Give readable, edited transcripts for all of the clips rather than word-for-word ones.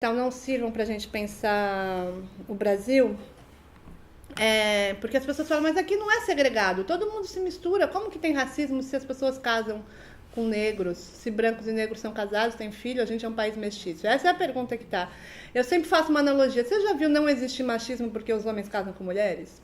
Então, não sirvam para a gente pensar o Brasil, porque as pessoas falam, mas aqui não é segregado, todo mundo se mistura, como que tem racismo se as pessoas casam com negros, se brancos e negros são casados, têm filho, a gente é um país mestiço? Essa é a pergunta que tá. Eu sempre faço uma analogia, você já viu não existe machismo porque os homens casam com mulheres?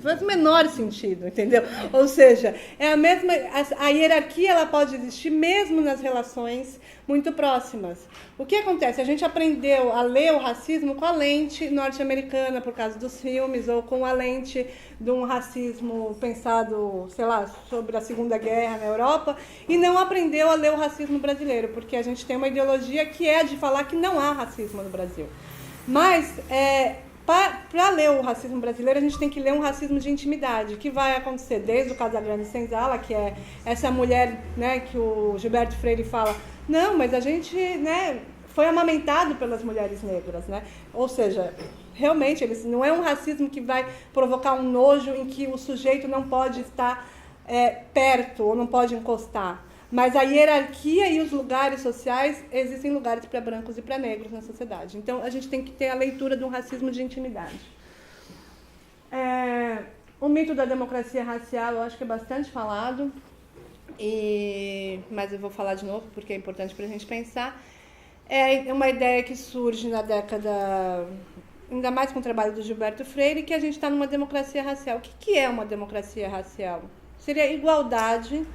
Faz o menor sentido, entendeu? Ou seja, é a mesma. A hierarquia ela pode existir mesmo nas relações muito próximas. O que acontece? A gente aprendeu a ler o racismo com a lente norte-americana por causa dos filmes, ou com a lente de um racismo pensado, sei lá, sobre a Segunda Guerra na Europa, e não aprendeu a ler o racismo brasileiro, porque a gente tem uma ideologia que é de falar que não há racismo no Brasil. Mas para ler o racismo brasileiro, a gente tem que ler um racismo de intimidade, que vai acontecer desde o Casagrande Senzala, que é essa mulher, né, que o Gilberto Freire fala, não, mas a gente, né, foi amamentado pelas mulheres negras, né? Ou seja, realmente, não é um racismo que vai provocar um nojo em que o sujeito não pode estar perto ou não pode encostar. Mas a hierarquia e os lugares sociais, existem lugares para brancos e para negros na sociedade. Então, a gente tem que ter a leitura de um racismo de intimidade. O mito da democracia racial, eu acho que é bastante falado, mas eu vou falar de novo porque é importante para a gente pensar. É uma ideia que surge na década, ainda mais com o trabalho do Gilberto Freire, que a gente está numa democracia racial. O que é uma democracia racial? Seria igualdade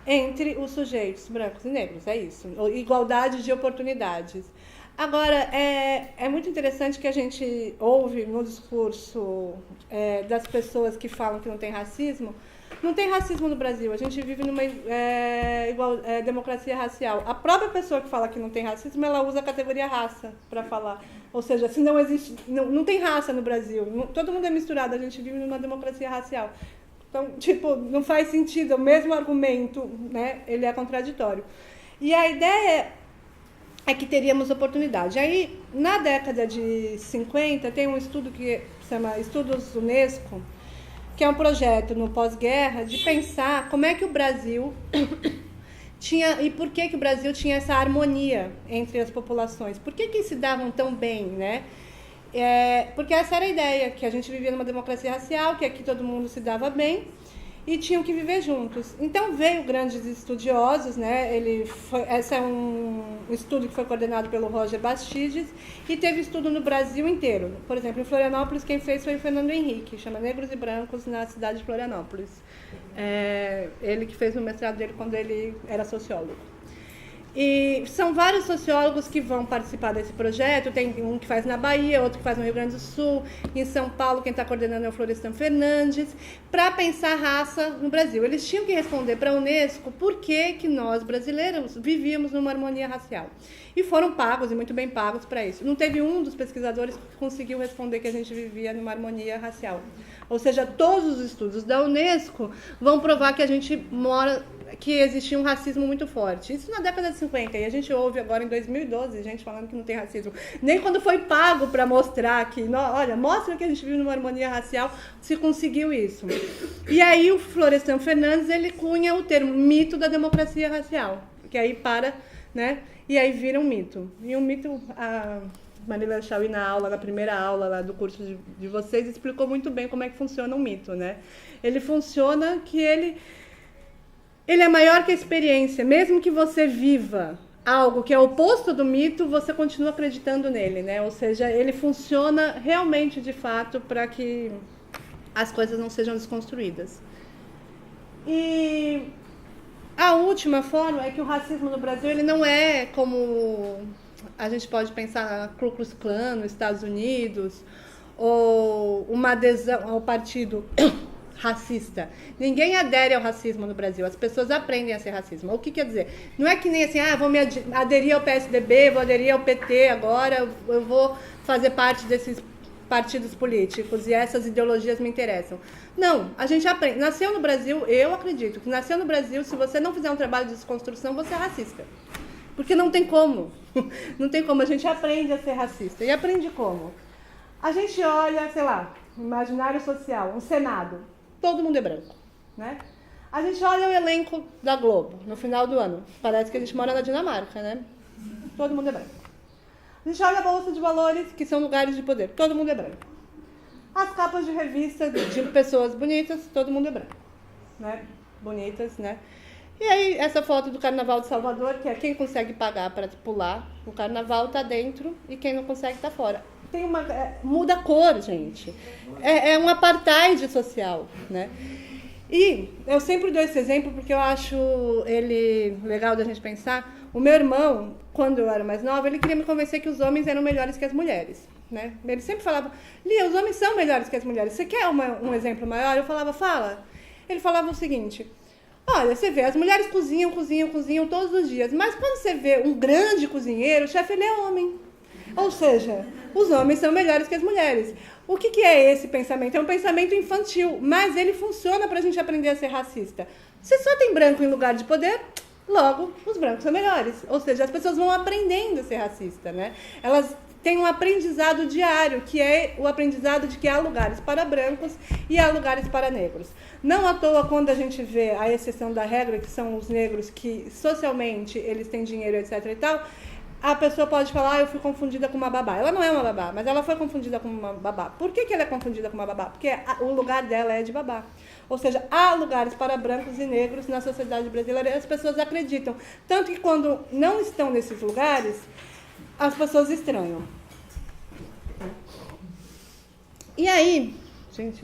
entre os sujeitos brancos e negros, é isso. Igualdade de oportunidades. Agora, é muito interessante que a gente ouve no discurso das pessoas que falam que não tem racismo. Não tem racismo no Brasil, a gente vive numa democracia racial. A própria pessoa que fala que não tem racismo, ela usa a categoria raça para falar. Ou seja, se não existe, não tem raça no Brasil, todo mundo é misturado, a gente vive numa democracia racial. Então, tipo, não faz sentido, o mesmo argumento, né, ele é contraditório. E a ideia é que teríamos oportunidade. Aí, na década de 50, tem um estudo que se chama Estudos Unesco, que é um projeto no pós-guerra de pensar como é que o Brasil tinha, e por que o Brasil tinha essa harmonia entre as populações. Por que se davam tão bem, né? Porque essa era a ideia, que a gente vivia numa democracia racial, que aqui todo mundo se dava bem e tinham que viver juntos. Então veio grandes estudiosos, né? Esse é um estudo que foi coordenado pelo Roger Bastides e teve estudo no Brasil inteiro. Por exemplo, em Florianópolis, quem fez foi o Fernando Henrique, chama Negros e Brancos na cidade de Florianópolis. Ele que fez o mestrado dele quando ele era sociólogo. E são vários sociólogos que vão participar desse projeto, tem um que faz na Bahia, outro que faz no Rio Grande do Sul, em São Paulo quem está coordenando é o Florestan Fernandes, para pensar raça no Brasil. Eles tinham que responder para a Unesco por que nós, brasileiros, vivíamos numa harmonia racial. E foram pagos, e muito bem pagos, para isso. Não teve um dos pesquisadores que conseguiu responder que a gente vivia numa harmonia racial. Ou seja, todos os estudos da Unesco vão provar que a gente que existia um racismo muito forte. Isso na década de 50, e a gente ouve agora em 2012 gente falando que não tem racismo. Nem quando foi pago para mostrar que, olha, mostra que a gente vive numa harmonia racial, se conseguiu isso. E aí o Florestan Fernandes, ele cunha o termo mito da democracia racial, que aí né, e aí vira um mito. E um mito, a Marília Chauí na primeira aula lá do curso de vocês, explicou muito bem como é que funciona um mito, né? Ele funciona que ele é maior que a experiência. Mesmo que você viva algo que é oposto do mito, você continua acreditando nele, né? Ou seja, ele funciona realmente, de fato, para que as coisas não sejam desconstruídas. E a última forma é que o racismo no Brasil, ele não é como a gente pode pensar na Ku Klux Klan nos Estados Unidos, ou uma adesão ao partido racista. Ninguém adere ao racismo no Brasil. As pessoas aprendem a ser racismo. O que quer dizer? Não é que nem assim, vou me aderir ao PSDB, vou aderir ao PT agora, eu vou fazer parte desses partidos políticos e essas ideologias me interessam. Não, a gente aprende. Nasceu no Brasil, eu acredito que nasceu no Brasil, se você não fizer um trabalho de desconstrução, você é racista. Porque não tem como. Não tem como. A gente aprende a ser racista. E aprende como? A gente olha, sei lá, imaginário social, um Senado. Todo mundo é branco, né? A gente olha o elenco da Globo no final do ano. Parece que a gente mora na Dinamarca, né? Todo mundo é branco. A gente olha a Bolsa de Valores, que são lugares de poder. Todo mundo é branco. As capas de revista de pessoas bonitas, todo mundo é branco. Né? Bonitas, né? E aí, essa foto do Carnaval de Salvador, que é quem consegue pagar para pular o Carnaval tá dentro e quem não consegue tá fora. Tem uma, muda a cor, gente. É um apartheid social, né? E eu sempre dou esse exemplo porque eu acho ele legal da gente pensar. O meu irmão, quando eu era mais nova, ele queria me convencer que os homens eram melhores que as mulheres, né? Ele sempre falava, Lia, os homens são melhores que as mulheres. Você quer um exemplo maior? Eu falava, fala. Ele falava o seguinte, olha, você vê, as mulheres cozinham todos os dias, mas quando você vê um grande cozinheiro, o chefe, ele é homem. Ou seja, os homens são melhores que as mulheres. O que é esse pensamento? É um pensamento infantil, mas ele funciona para a gente aprender a ser racista. Se só tem branco em lugar de poder, logo, os brancos são melhores. Ou seja, as pessoas vão aprendendo a ser racista, né? Elas têm um aprendizado diário, que é o aprendizado de que há lugares para brancos e há lugares para negros. Não à toa, quando a gente vê a exceção da regra, que são os negros que socialmente eles têm dinheiro, etc. e tal, a pessoa pode falar, eu fui confundida com uma babá. Ela não é uma babá, mas ela foi confundida com uma babá. Por que ela é confundida com uma babá? Porque o lugar dela é de babá. Ou seja, há lugares para brancos e negros na sociedade brasileira e as pessoas acreditam. Tanto que quando não estão nesses lugares, as pessoas estranham. E aí, gente...